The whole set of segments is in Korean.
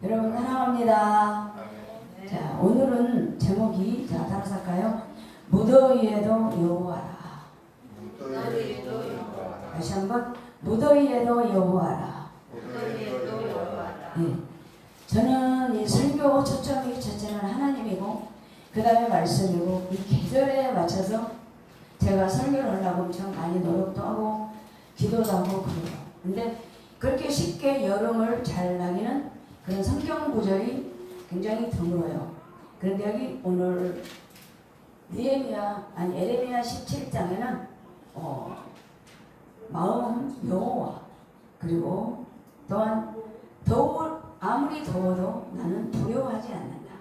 여러분 사랑합니다. 자, 오늘은 제목이 따라서 할까요? 무더위에도 여호와라. 다시 한번 무더위에도 여호와라. 네. 저는 이 설교 초점이 첫째는 하나님이고 그 다음에 말씀이고 이 계절에 맞춰서 제가 설교를 하려고 엄청 많이 노력도 하고 기도도 하고 그래요. 근데 그렇게 쉽게 여름을 잘 나기는 그런 성경 구절이 굉장히 드물어요. 그런데 여기 오늘 에레미야 17장에는 마음 여호와 그리고 또한 아무리 더워도 나는 두려워하지 않는다.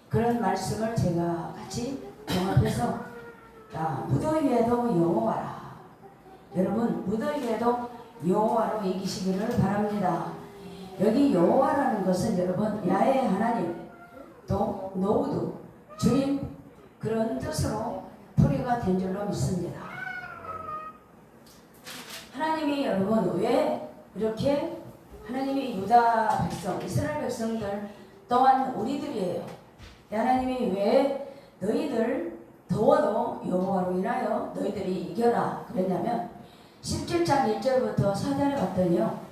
그런 말씀을 제가 같이 종합해서 무더위에도 여호와라. 여러분 무더위에도 여호와로 이기시기를 바랍니다. 여기 여호와라는 것은 여러분 야훼 하나님 또 노우드 주님 그런 뜻으로 풀이가 된 줄로 믿습니다. 하나님이 여러분 왜 이렇게 하나님이 유다 백성 이스라엘 백성들 또한 우리들이에요. 하나님이 왜 너희들 더워도 여호와로 인하여 너희들이 이겨라 그랬냐면 17장 1절부터 4절에 봤더니요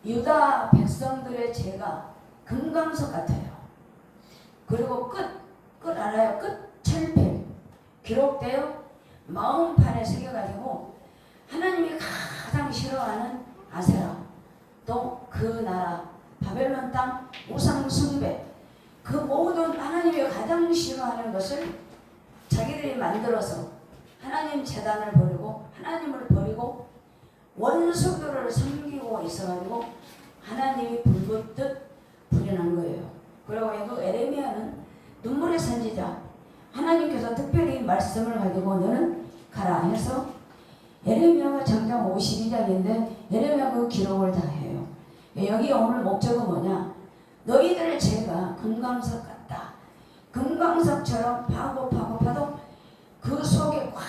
유다 백성들의 죄가 금강석 같아요. 그리고 끝 알아요? 끝 철폐 기록되어 마음판에 새겨가지고 하나님이 가장 싫어하는 아세라 또 그 나라 바벨론 땅 우상 숭배 그 모든 하나님이 가장 싫어하는 것을 자기들이 만들어서 하나님 제단을 버리고 하나님을 버리고 원수교를 섬기고 있어가지고 하나님이 불붙듯 불이 난 거예요. 그리고 그 에레미야는 눈물의 선지자 하나님께서 특별히 말씀을 가지고 너는 가라 해서 에레미야가 장장 52장인데 에레미야 그 기록을 다 해요. 여기 오늘 목적은 뭐냐 너희들의 죄가 금강석 같다. 금강석처럼 파도 그 속에 꽉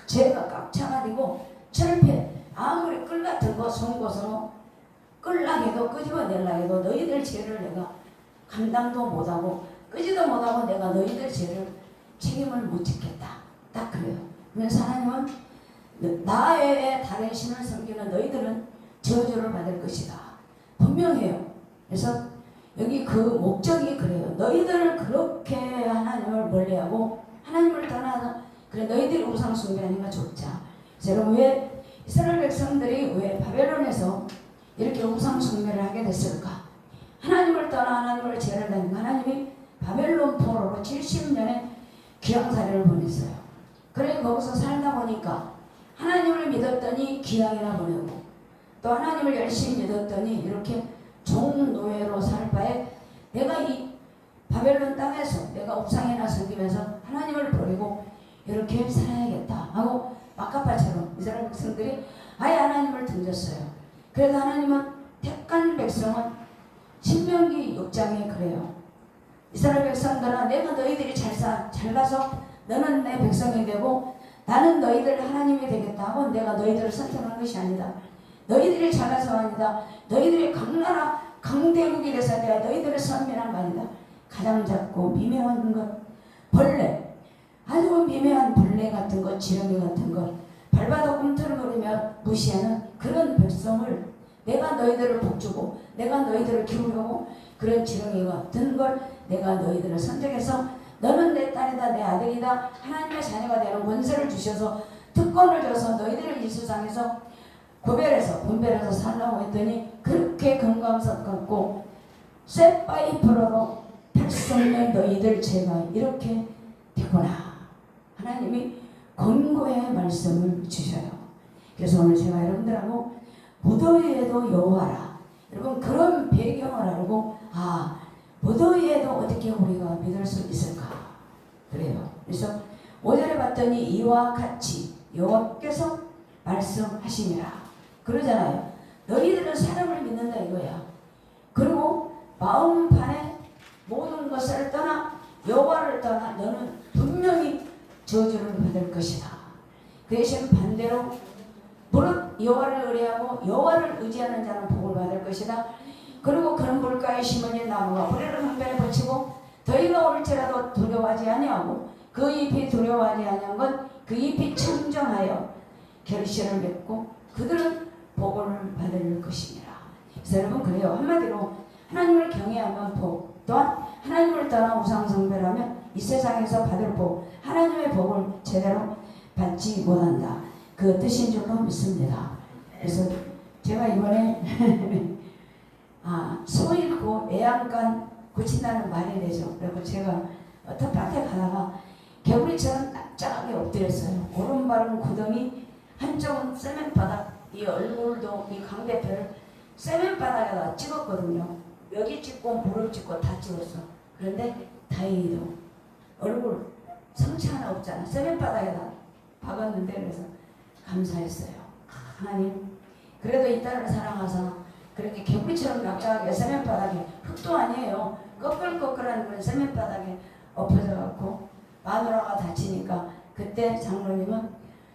죄가 꽉 차가지고 철폐 아무리 끌 같은 거 좋은 곳으로 끌라 해도 끄집어내려 해도 너희들 죄를 내가 감당도 못하고 끄지도 못하고 내가 너희들 죄를 책임을 못 지겠다. 딱 그래요. 그래서 하나님은 나 외에 다른 신을 섬기는 너희들은 저주를 받을 것이다. 분명해요. 그래서 여기 그 목적이 그래요. 너희들을 그렇게 하나님을 멀리하고 하나님을 떠나서 그래 너희들이 우상 숭배하니까 좋자. 여러분 왜 이스라엘 백성들이 왜 바벨론에서 이렇게 우상 숭배를 하게 됐을까? 하나님을 떠나 하나님을 죄를 다니고 하나님이 바벨론 포로로 70년의 귀양살이를 보냈어요. 그래 거기서 살다 보니까 하나님을 믿었더니 귀양이나 보내고 또 하나님을 열심히 믿었더니 이렇게 종노예로 살 바에 내가 이 바벨론 땅에서 내가 우상이나 섬기면서 하나님을 버리고 이렇게 살아야겠다 하고 마카파처럼 이스라엘 백성들이 아예 하나님을 던졌어요. 그래서 하나님은 택한 백성은 신명기 6장에 그래요. 이스라엘 백성들아 내가 너희들이 잘 가서 너는 내 백성이 되고 나는 너희들 하나님이 되겠다 하고 내가 너희들을 선택한 것이 아니다. 너희들이 잘나서 아니다. 너희들이 강나라 강대국이 돼서 내가 너희들을 선민한 말이다. 가장 작고 미묘한 것 벌레 아주 미묘한 벌레 같은 것 지렁이 같은 것 발바닥 꿈틀거리며 무시하는 그런 백성을 내가 너희들을 복주고 내가 너희들을 키우려고 그런 지렁이 같은 걸 내가 너희들을 선택해서 너는 내 딸이다 내 아들이다 하나님의 자녀가 되는 권세를 주셔서 특권을 줘서 너희들을 이수상에서 분별해서 살라고 했더니 그렇게 금강석 같고 쇠파이프로로 탈성된 너희들 죄가 이렇게 되구나. 하나님이 권고의 말씀을 주셔요. 그래서 오늘 제가 여러분들하고 무더위에도 여호와라. 여러분 그런 배경을 알고 무더위에도 어떻게 우리가 믿을 수 있을까? 그래요. 그래서 5절에 봤더니 이와 같이 여호와께서 말씀하시니라. 그러잖아요. 너희들은 사람을 믿는다 이거야. 그리고 마음판에 모든 것을 떠나 여호와를 떠나 너는 분명히 저주를 받을 것이다. 그 대신 반대로 무릇 여호와를 의뢰하고 여호와를 의지하는 자는 복을 받을 것이다. 그리고 그런 물가에 심어진 나무가 뿌리를 한편에 붙이고 더위가 올지라도 두려워하지 아니하고 그 잎이 두려워하지 아니한 건 그 잎이 청정하여 결실을 맺고 그들은 복을 받을 것이니라. 그래서 여러분 그래요. 한마디로 하나님을 경외하면 복, 또한 하나님을 따라 우상숭배하면 이 세상에서 받을 복, 하나님의 복을 제대로 받지 못한다. 그 뜻인 줄로 믿습니다. 그래서 제가 이번에 소 잃고 애양간 고친다는 말이 되죠. 그리고 제가 텃밭에 가다가 개구리처럼 납작하게 엎드렸어요. 오른발은 구덩이, 한쪽은 세면바닥, 이 얼굴도 이 광대뼈를 세면바닥에다 찍었거든요. 여기 찍고 무릎 찍고 다 찍었어. 그런데 다행히도 얼굴 상처 하나 없잖아. 세면바닥에다 박았는데 그래서 감사했어요. 하나님 그래도 이 딸을 사랑하사 그렇게 개구리처럼 납작하게 세면바닥에 흙도 아니에요. 꺼끌꺼끌한 그런 세면바닥에 엎어져갖고 마누라가 다치니까 그때 장로님은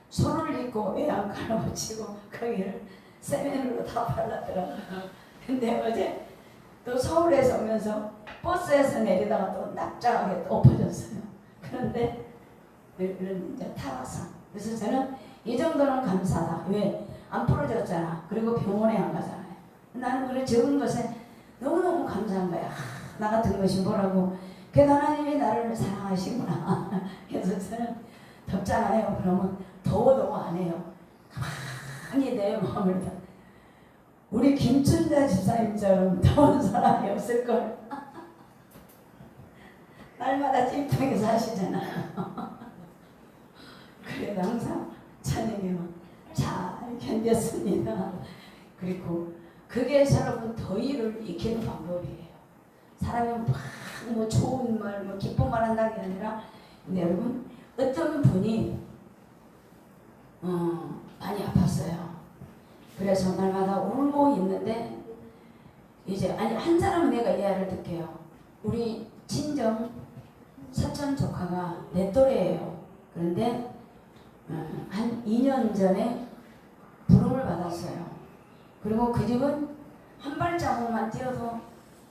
소를 입고 외양간을 붙이고 거기를 세면으로 다 발랐더라고요. 근데 어제 또 서울에서 오면서 버스에서 내리다가 또 납작하게 또 엎어졌어요. 그런데 이런 이제 타락상. 그래서 저는 이 정도는 감사하다. 왜? 안 부러졌잖아. 그리고 병원에 안 가잖아요. 나는 그래 적은 것에 너무너무 감사한 거야. 나 같은 것이 뭐라고. 그래도 하나님이 나를 사랑하시구나. 그래서 저는 덥잖아요. 그러면 더워도 안 해요. 가만히 내 마음을 다. 우리 김춘자 집사님처럼 더운 사람이 없을걸. 날마다 찜통에 사시잖아요. 그래도 항상 찬양이만 잘 견뎠습니다. 그리고 그게 여러분 더위를 익히는 방법이에요. 사람이 뭐 좋은 말, 뭐 기쁜 말 한다는 게 아니라, 근데 여러분 어떤 분이 많이 아팠어요. 그래서 날마다 울고 있는데 이제 한 사람은 내가 이해를 듣게요. 우리 친정 사촌 조카가 내 또래예요. 그런데 한 2년 전에 부름을 받았어요. 그리고 그 집은 한 발자국만 뛰어도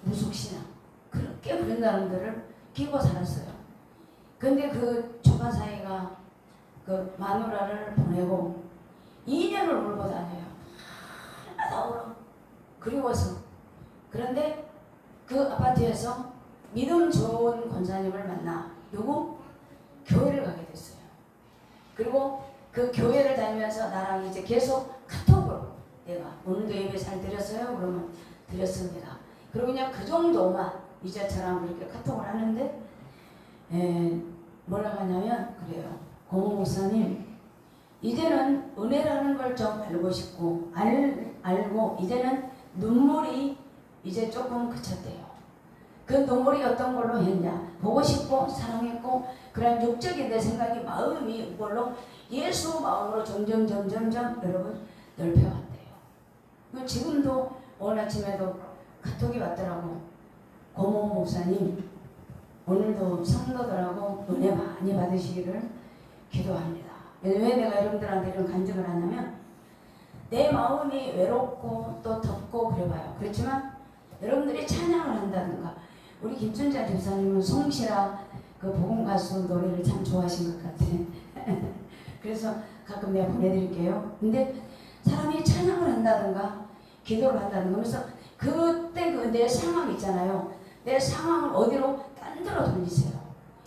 무속신앙 그렇게 그런 사람들을 끼고 살았어요. 근데 그 조카 사이가 그 마누라를 보내고 2년을 울고 다녀요. 하나도 울어. 그리워서. 그런데 그 아파트에서 믿음 좋은 권사님을 만나. 누구? 교회를 가게 됐어요. 그리고 그 교회를 다니면서 나랑 이제 계속 카톡으로 내가 오늘도 예배 잘 드렸어요? 그러면 드렸습니다. 그리고 그냥 그 정도만 이제 저랑 그렇게 카톡을 하는데 뭐라고 하냐면 그래요. 고모 목사님 이제는 은혜라는 걸 좀 알고 싶고 알고 이제는 눈물이 이제 조금 그쳤대요. 그 눈물이 어떤 걸로 했냐. 보고 싶고 사랑했고 그런 육적인 내 생각이 마음이 이걸로 예수 마음으로 점점 여러분 넓혀갔대요. 지금도 오늘 아침에도 카톡이 왔더라고. 고모 목사님 오늘도 성도들하고 은혜 많이 받으시기를 기도합니다. 왜 내가 여러분들한테 이런 간증을 하냐면 내 마음이 외롭고 또 덥고 그래봐요. 그렇지만 여러분들이 찬양을 한다든가 우리 김춘자 집사님은 송시라 그 복음가수 노래를 참 좋아하신 것 같아. 그래서 가끔 내가 보내드릴게요. 근데 사람이 찬양을 한다든가 기도를 한다든가 그래서 그때 그 내 상황 있잖아요. 내 상황을 어디로 딴 데로 돌리세요.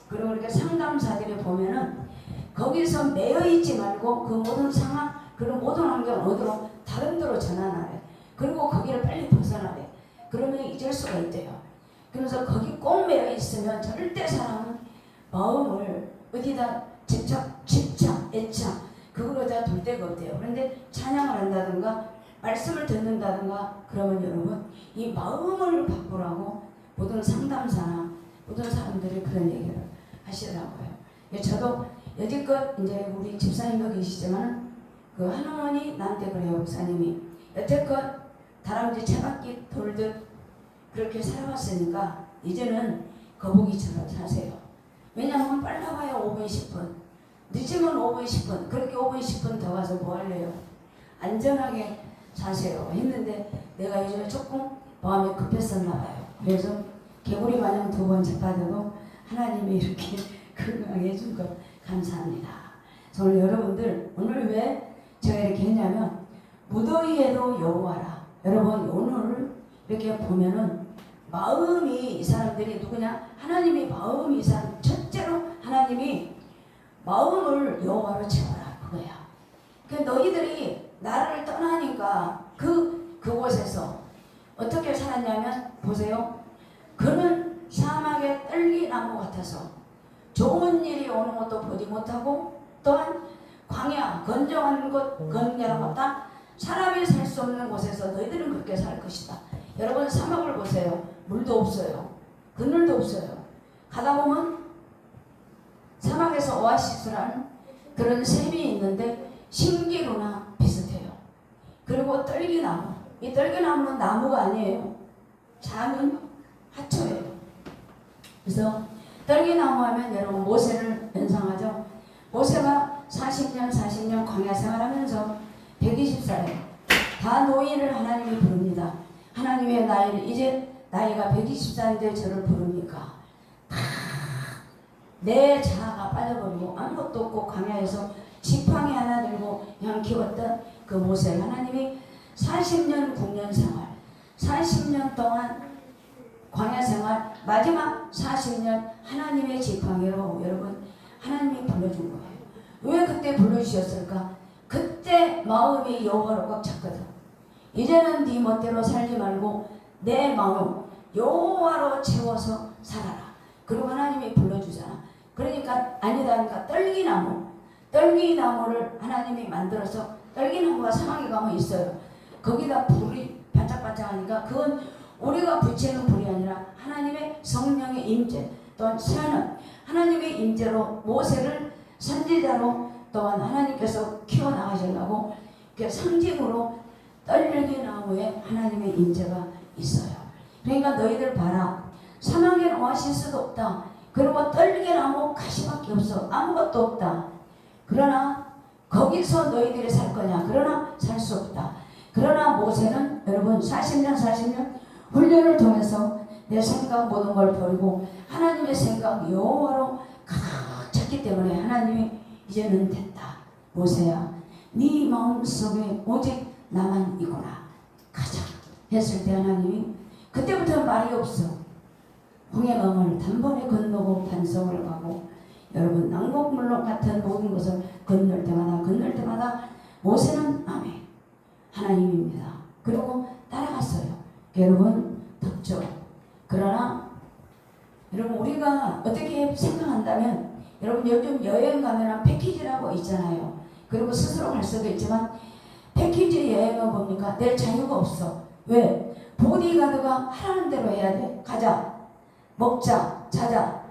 그리고 이렇게 상담사들이 보면은 거기서 매여 있지 말고 그 모든 상황 그런 모든 환경 어디로 다른 데로 전환하래. 그리고 거기를 빨리 벗어나래. 그러면 잊을 수가 있대요. 그래서 거기 꼭 매여 있으면 절대 사람은 마음을 어디다 집착, 애착 그걸로 다 둘 데가 없대요. 그런데 찬양을 한다든가 말씀을 듣는다든가 그러면 여러분 이 마음을 바꾸라고 모든 상담사나 모든 사람들이 그런 얘기를 하시더라고요. 저도 여지껏 이제 우리 집사님도 계시지만 그 한어머니 나한테 그래요. 목사님이 여태껏 다람쥐 채바퀴 돌듯 그렇게 살아왔으니까 이제는 거북이처럼 사세요. 왜냐하면 빨라봐야 5분 10분 늦으면 5분 10분 그렇게 5분 10분 더 가서 뭐 할래요. 안전하게 사세요 했는데 내가 요즘에 조금 마음이 급했었나 봐요. 그래서 개구리 마냥 2번 재빠져도 하나님이 이렇게 건강하게 해준 것 감사합니다. 오늘 여러분들, 오늘 왜 제가 이렇게 했냐면 무더위에도 여호와라. 여러분 오늘 이렇게 보면은 마음이 이 사람들이 누구냐? 하나님이 마음이 이 사람, 첫째로 하나님이 마음을 여호와로 채워라 그거야. 그 너희들이 나를 떠나니까 그곳에서 어떻게 살았냐면 보세요. 그는 사막의 떨기나무 같아서 좋은 일이 오는 것도 보지 못하고 또한 광야 건조한 곳 건결한 곳 사람이 살 수 없는 곳에서 너희들은 그렇게 살 것이다. 여러분 사막을 보세요. 물도 없어요. 그늘도 없어요. 가다 보면 사막에서 오아시스라는 그런 샘이 있는데 신기루나 비슷해요. 그리고 떨기나무. 이 떨기나무는 나무가 아니에요. 작은 하초예요. 그래서 떨기나무 하면 여러분 모세를 연상하죠. 모세가 40년 광야 생활하면서 120살에 다 노인을 하나님이 부릅니다. 하나님의 나이를 이제 나이가 120살인데 저를 부르니까 다 내 자아가 빠져버리고 아무것도 없고 광야에서 지팡이 하나 들고 그냥 키웠던 그 모세를 하나님이 40년 국년 생활 40년 동안 광야 생활 마지막 40년 하나님의 지팡이로 여러분 하나님이 불러준 거예요. 왜 그때 불러주셨을까? 그때 마음이 여호와로 꽉 찼거든. 이제는 네 멋대로 살지 말고 내 마음 여호와로 채워서 살아라. 그리고 하나님이 불러주잖아. 그러니까 아니다 하니까 떨기나무를 하나님이 만들어서 떨기나무가 사막에 가면 있어요. 거기다 불이 반짝반짝하니까 그건 우리가 붙이는 불이 아니라 하나님의 성령의 임재 또한 새하는 하나님의 임재로 모세를 선지자로 또한 하나님께서 키워나가시려고 상징으로 떨기나무에 하나님의 임재가 있어요. 그러니까 너희들 봐라. 사막에는 오아시스도 없다. 그리고 떨기나무 가시밖에 없어. 아무것도 없다. 그러나 거기서 너희들이 살 거냐? 그러나 살 수 없다. 그러나 모세는 여러분 40년 훈련을 통해서 내 생각 모든 걸 버리고 하나님의 생각 여호와로 가득 찼기 때문에 하나님이 이제는 됐다. 모세야 네 마음속에 오직 나만 있구나. 가자 했을 때 하나님이 그때부터 말이 없어. 홍해강을 단번에 건너고 반성을 가고 여러분 난곡물로 같은 모든 것을 건널 때마다 모세는 아멘 하나님입니다. 그리고 따라갔어요. 여러분 덥죠. 그러나 여러분 우리가 어떻게 생각한다면 여러분 요즘 여행 가면 패키지라고 있잖아요. 그리고 스스로 갈 수도 있지만 패키지 여행은 뭡니까? 낼 자유가 없어. 왜? 보디가드가 하라는 대로 해야 돼. 가자. 먹자. 자자.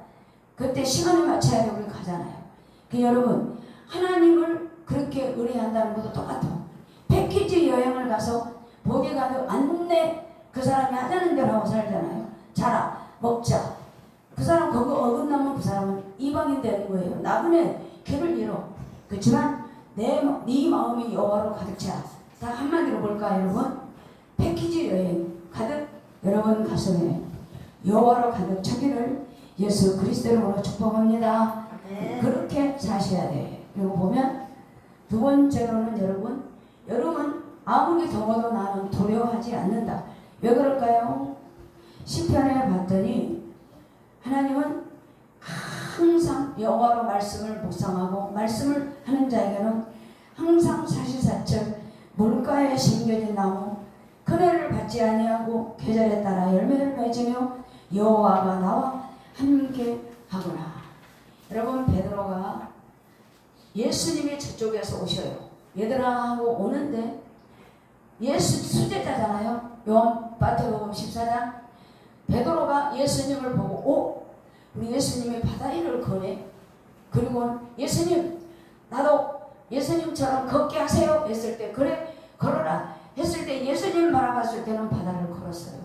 그때 시간을 맞춰야 돼. 우리 가잖아요. 여러분 하나님을 그렇게 의뢰한다는 것도 똑같아. 패키지 여행을 가서 보디가드 안내 그 사람이 하자는 대로 하고 살잖아요. 자라. 먹자. 그 사람 그거 어긋나면 그 사람은 이방인 되는 거예요. 나그네 길을 잃어. 그렇지만 네 마음이 여호와로 가득 차. 다 한마디로 볼까 여러분? 패키지 여행 가득 여러분 가슴에 여호와로 가득 차기를 예수 그리스도로 축복합니다. 네. 그렇게 사셔야 돼. 그리고 보면 두 번째로는 여러분 아무리 더워도 나는 두려워하지 않는다. 왜 그럴까요? 시편에 봤더니 하나님은 항상 여호와로 말씀을 묵상하고 말씀을 하는 자에게는 항상 사시사철 물가에 심겨진 나무 그늘을 받지 아니하고 계절에 따라 열매를 맺으며 여호와가 나와 함께 하구나. 여러분 베드로가 예수님이 저쪽에서 오셔요. 얘들아 하고 오는데 예수 수제자잖아요. 마태복음 14장 베드로가 예수님을 보고 우리 예수님이 바다 위를 거네. 그리고 예수님 나도 예수님처럼 걷게 하세요 했을 때 그래 걸어라 했을 때 예수님을 바라봤을 때는 바다를 걸었어요.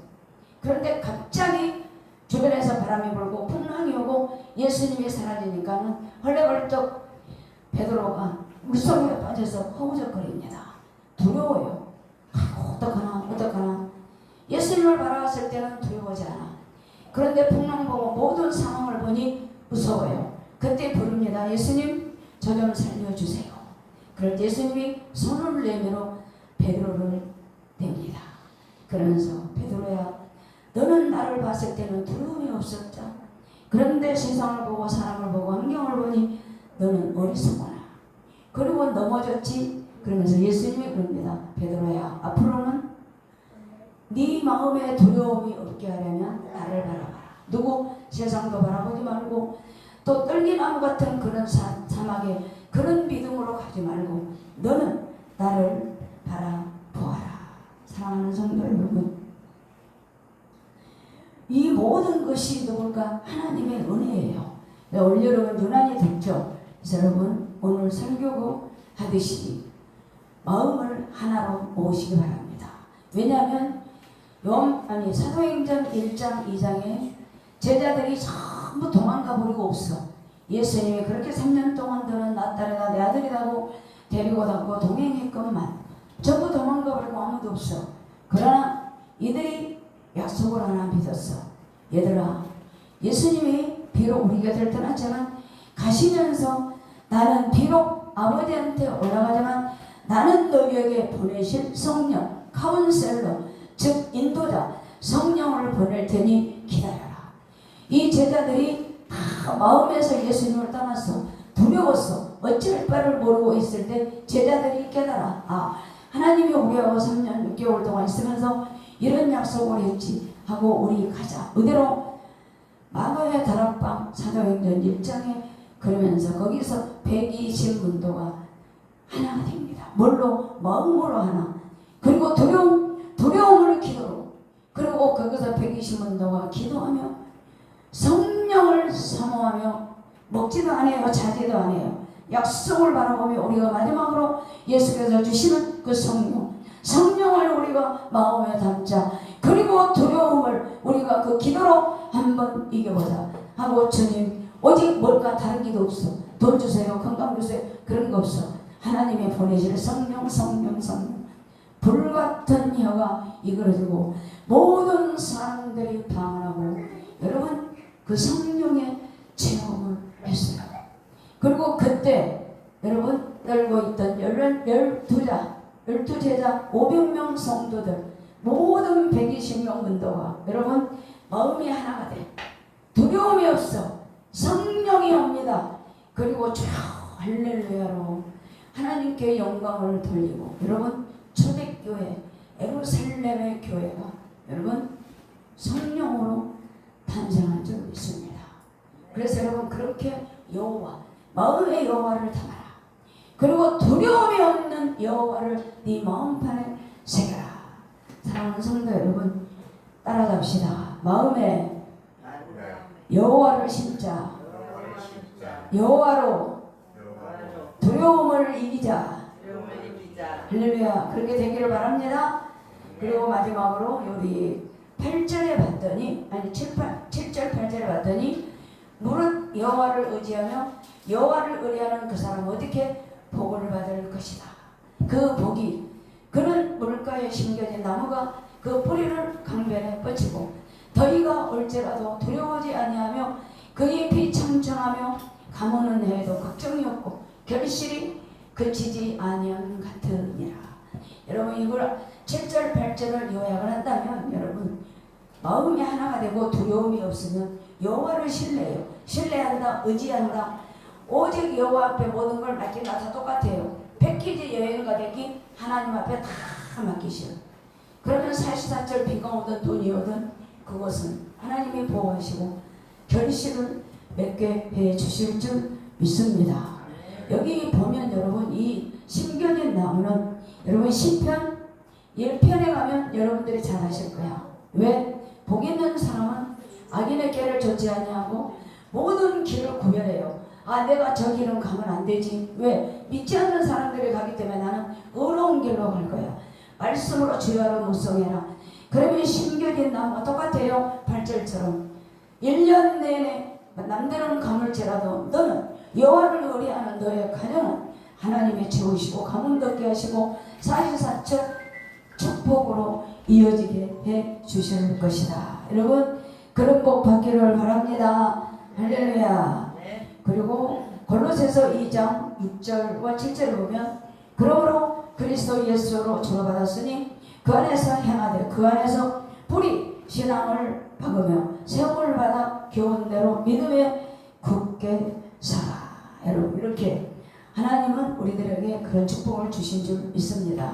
그런데 갑자기 주변에서 바람이 불고 풍랑이 오고 예수님이 사라지니까는 헐레벌떡 베드로가 물속에 빠져서 허우적거립니다. 두려워요. 어떡하나 예수님을 바라봤을 때는 두려워하지 않아. 그런데 풍랑 보고 모든 상황을 보니 무서워요. 그때 부릅니다. 예수님, 저 좀 살려주세요. 그럴 때 예수님이 손을 내밀어 베드로를 댑니다. 그러면서 베드로야, 너는 나를 봤을 때는 두려움이 없었다. 그런데 세상을 보고 사람을 보고 환경을 보니 너는 어리석구나. 그리고 넘어졌지. 그러면서 예수님이 그럽니다. 베드로야, 앞으로는 네 마음에 두려움이 없게 하려면 나를 바라봐라. 누구 세상도 바라보지 말고 또 떨기나무 같은 그런 사막에 그런 믿음으로 가지 말고 너는 나를 바라보아라. 사랑하는 성도 여러분, 이 모든 것이 누굴까? 하나님의 은혜예요. 오늘 여러분 유난히 덥죠? 그래서 여러분 오늘 설교고 하듯이 마음을 하나로 모으시기 바랍니다. 왜냐하면 사도행전 1장 2장에 제자들이 전부 도망가 버리고 없어. 예수님이 그렇게 3년 동안 너는 나 딸이다 내 아들이라고 데리고 다니고 동행했건만 전부 도망가 버리고 아무도 없어. 그러나 이들이 약속을 하나 믿었어. 얘들아, 예수님이 비록 우리 곁을 떠났지만 가시면서 나는 비록 아버지한테 올라가지만 나는 너희에게 보내실 성령, 카운셀러, 즉 인도자, 성령을 보낼 테니 기다려라. 이 제자들이 다 마음에서 예수님을 떠났어. 두려웠어. 어찌할 바를 모르고 있을 때 제자들이 깨달아. 아, 하나님이 우리하고 3년 6개월 동안 있으면서 이런 약속을 했지 하고 우리 가자. 그대로 마가의 다락방 사도행전 1장에 그러면서 거기서 120문도가 하나가 됩니다. 뭘로? 마음으로 하나. 그리고 두려움을 기도로. 그리고 거기서 120문도가 기도하며 성령을 사모하며 먹지도 않아요. 자지도 않아요. 약속을 바라보며 우리가 마지막으로 예수께서 주시는 그 성령을 우리가 마음에 담자. 그리고 두려움을 우리가 그 기도로 한번 이겨보자 하고 주님 오직 뭘까? 다른 기도 없어. 돈 주세요. 건강 주세요. 그런 거 없어. 하나님이 보내실 성령 불같은 혀가 이끌어지고 모든 사람들이 방언하고 여러분 그 성령의 체험을 했어요. 그리고 그때 여러분 떨고 있던 12 제자 500명 성도들 모든 120명 문도가 여러분 마음이 하나가 돼. 두려움이 없어. 성령이 옵니다. 그리고 쭉 할렐루야로 하나님께 영광을 돌리고 여러분 초대교회 예루살렘의 교회가 여러분 성령으로 탄생한 줄 믿습니다. 그래서 여러분 그렇게 여호와 마음의 여호와를 담아라. 그리고 두려움이 없는 여호와를 네 마음판에 새겨라. 사랑하는 성도 여러분 따라갑시다. 마음에 여호와를 심자. 여호와로 두려움을 이기자. 할렐루야. 그렇게 되기를 바랍니다. 그리고 마지막으로 우리 8절에 봤더니 7절 8절에 봤더니 무릇 여호와를 의지하며 여호와를 의뢰하는 그 사람은 어떻게 복을 받을 것이다. 그 복이 그는 물가에 심겨진 나무가 그 뿌리를 강변에 뻗치고 더위가 올지라도 두려워하지 아니하며 그 잎이 청청하며 가무는 해에도 걱정이 없고 결실이 그치지 아니한 같으니라. 여러분 이걸 7절 8절을 요약을 한다면 여러분 마음이 하나가 되고 두려움이 없으면 여호와를 신뢰해요. 신뢰한다. 의지한다. 오직 여호와 앞에 모든 걸 맡긴다. 다 똑같아요. 패키지 여행 가격이 하나님 앞에 다 맡기셔. 그러면 44절 비가 오든 돈이 오든 그것은 하나님이 보호하시고 결실을 맺게 해 주실 줄 믿습니다. 여기 보면 여러분 이 심겨진 나무는 여러분 시편 1편에 가면 여러분들이 잘 아실 거야. 왜? 복 있는 사람은 악인의 길을 좇지 아니하고 모든 길을 구별해요. 아 내가 저 길은 가면 안 되지. 왜? 믿지 않는 사람들이 가기 때문에 나는 어려운 길로 갈 거야. 말씀으로 주야로 묵상해라. 그러면 심겨진 나무가 똑같아요. 8절처럼 1년 내내 남들은 가물지라도 너는 여호와를 의뢰하는 너의 가정은 하나님의 채우시고 가문 덮게 하시고 44절 축복으로 이어지게 해 주실 것이다. 여러분 그런 복 받기를 바랍니다. 할렐루야. 그리고 골로새서 2장 6절과 7절을 보면 그러므로 그리스도 예수로 주어받았으니 그 안에서 행하되 그 안에서 불이 신앙을 박으며 세움을 받아 교훈대로 믿음에 굳게 살아. 여러분 이렇게 하나님은 우리들에게 그런 축복을 주신 줄 믿습니다.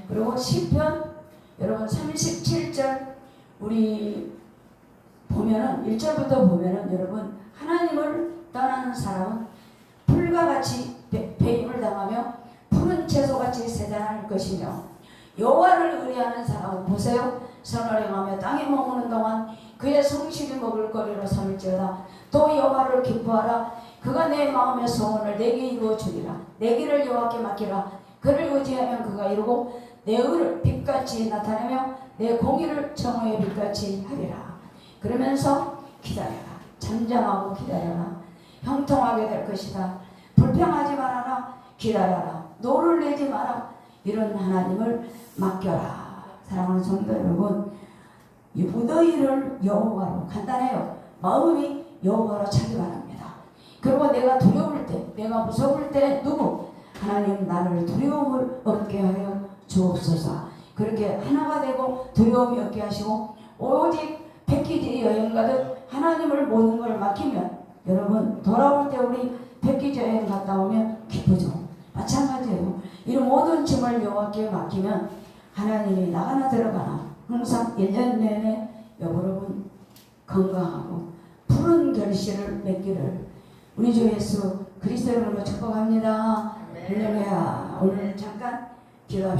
그리고 시편 여러분 37절 우리 보면은 1절부터 보면은 여러분 하나님을 떠나는 사람은 풀과 같이 배임을 당하며 푸른 채소같이 세잔할 것이며 여호와를 의뢰하는 사람은 보세요. 선을 행하며 땅에 머무는 동안 그의 성실히 먹을 거리로 삼을지어다. 또 여호와를 기뻐하라. 그가 내 마음의 소원을 내게 이루어 주리라. 내 길을 여호와께 맡기라. 그를 의지하면 그가 이루고 내 의를 빛같이 나타내며 내 공의를 정오의 빛같이 하리라. 그러면서 기다려라. 잠잠하고 기다려라. 형통하게 될 것이다. 불평하지 말아라. 기다려라. 노를 내지 마라. 이런 하나님을 맡겨라. 사랑하는 성도 여러분, 이 무더위를 여호와로 간단해요. 마음이 여호와로 차기 바랍니다. 그리고 내가 두려울 때, 내가 무서울 때 누구? 하나님 나를 두려움을 얻게 하여 주옵소서. 그렇게 하나가 되고 두려움이 없게 하시고 오직 패키지 여행 가듯 하나님을 모든 걸 맡기면 여러분 돌아올 때 우리 패키지 여행 갔다 오면 기쁘죠. 마찬가지예요. 이 모든 짐을 여호와께 맡기면 하나님이 나가나 들어가나 항상 1년 내내 여러분 건강하고 푸른 결실을 맺기를 우리 주 예수 그리스도 이름으로 축복합니다. 할렐루야. 오늘 잠깐 기도합시다.